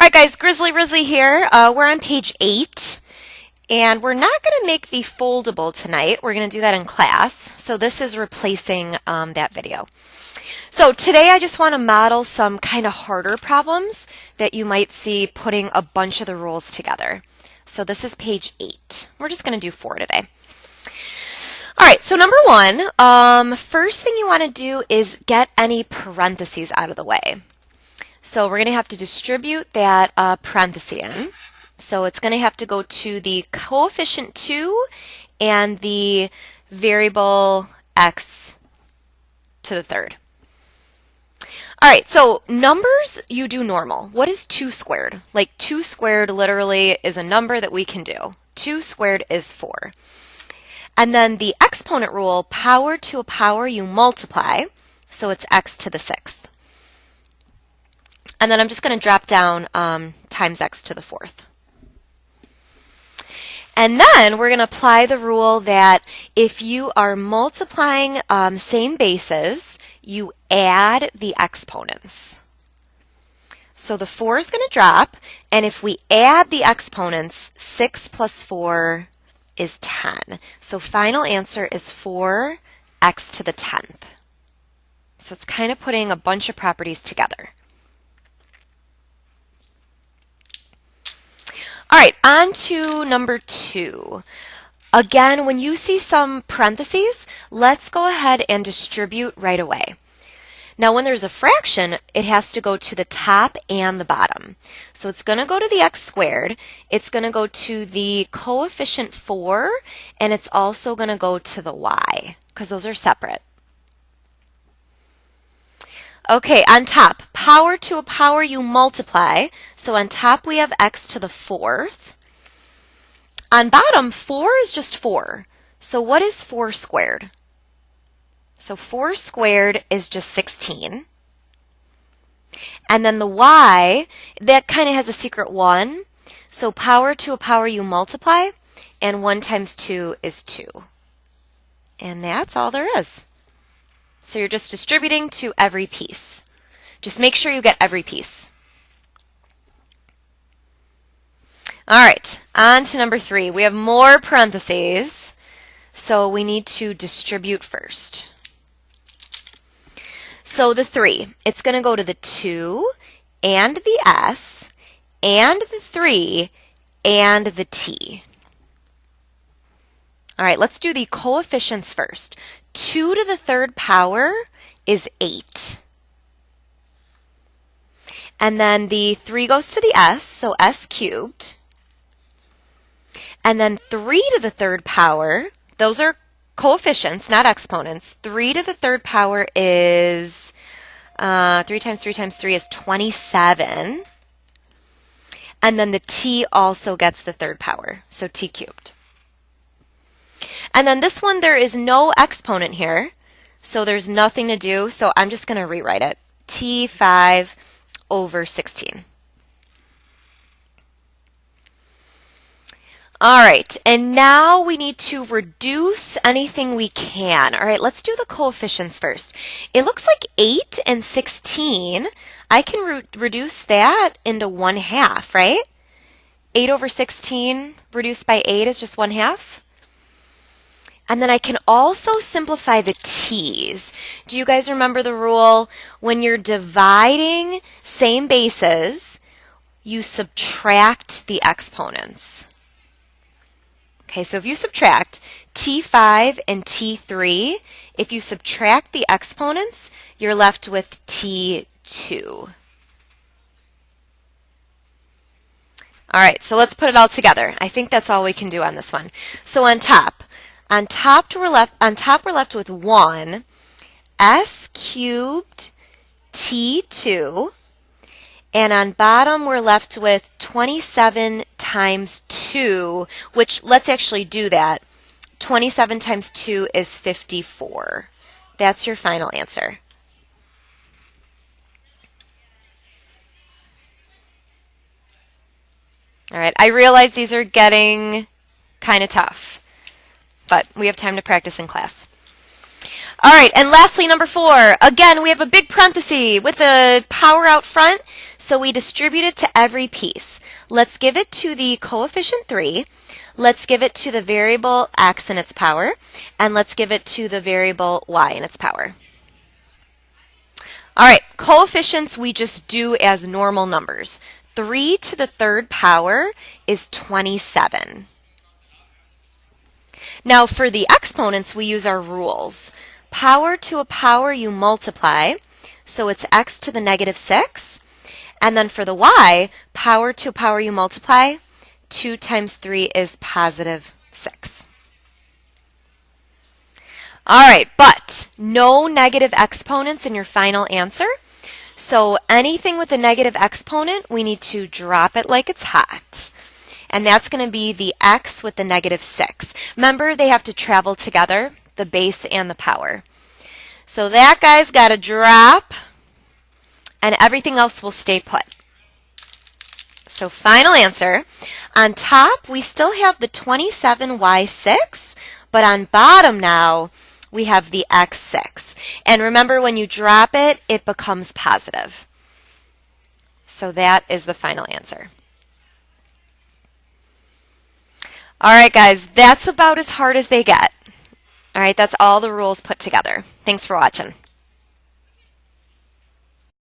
Alright guys, Grizzly Rizzly here. We're on page 8, and we're not going to make the foldable tonight. We're going to do that in class. So this is replacing that video. So today I just want to model some kind of harder problems that you might see putting a bunch of the rules together. So this is page 8. We're just going to do 4 today. Alright, so number 1, first thing you want to do is get any parentheses out of the way. So we're going to have to distribute that parenthesis in. So it's going to have to go to the coefficient 2 and the variable x to the third. All right, so numbers you do normal. What is 2 squared? Like 2 squared literally is a number that we can do. 2 squared is 4. And then the exponent rule, power to a power you multiply, so it's x to the 6th. And then I'm just going to drop down times x to the 4th. And then we're going to apply the rule that if you are multiplying same bases, you add the exponents. So the 4 is going to drop, and if we add the exponents, 6 plus 4 is 10. So final answer is 4x to the 10th. So it's kind of putting a bunch of properties together. All right, on to number 2. Again, when you see some parentheses, let's go ahead and distribute right away. Now, when there's a fraction, it has to go to the top and the bottom. So it's going to go to the x squared, it's going to go to the coefficient 4, and it's also going to go to the y, because those are separate. Okay, on top, power to a power you multiply. So on top we have x to the 4th. On bottom, 4 is just 4. So what is 4 squared? So 4 squared is just 16. And then the y, that kind of has a secret 1. So power to a power you multiply, and 1 times 2 is 2. And that's all there is. So you're just distributing to every piece. Just make sure you get every piece. All right, on to number 3. We have more parentheses, so we need to distribute first. So the 3, it's going to go to the 2 and the s and the 3 and the t. All right, let's do the coefficients first. 2 to the 3rd power is 8. And then the 3 goes to the s, so s cubed. And then 3 to the 3rd power, those are coefficients, not exponents. 3 to the 3rd power is 3 times 3 times 3 is 27. And then the t also gets the 3rd power, so t cubed. And then this one, there is no exponent here, so there's nothing to do, so I'm just going to rewrite it. T5 over 16. All right, and now we need to reduce anything we can. All right, let's do the coefficients first. It looks like 8 and 16, I can reduce that into 1/2, right? 8 over 16 reduced by 8 is just 1/2. And then I can also simplify the t's. Do you guys remember the rule? When you're dividing same bases, you subtract the exponents. Okay, so if you subtract t5 and t3, if you subtract the exponents, you're left with t2. All right, so let's put it all together. I think that's all we can do on this one. So on top we're left with 1 s cubed t2, and on bottom we're left with 27 times 2, which let's actually do that. 27 times 2 is 54. That's your final answer. All right, I realize these are getting kind of tough, but we have time to practice in class. All right, and lastly, number 4. Again, we have a big parenthesis with a power out front, so we distribute it to every piece. Let's give it to the coefficient 3. Let's give it to the variable x in its power, and let's give it to the variable y in its power. All right, coefficients we just do as normal numbers. 3 to the third power is 27. Now for the exponents, we use our rules. Power to a power you multiply, so it's x to the negative 6. And then for the y, power to a power you multiply, 2 times 3 is positive 6. All right, but no negative exponents in your final answer. So anything with a negative exponent, we need to drop it like it's hot. And that's going to be the x with the negative 6. Remember, they have to travel together, the base and the power. So that guy's got to drop, and everything else will stay put. So final answer. On top, we still have the 27y6, but on bottom now, we have the x6. And remember, when you drop it, it becomes positive. So that is the final answer. All right, guys, that's about as hard as they get. All right, that's all the rules put together. Thanks for watching.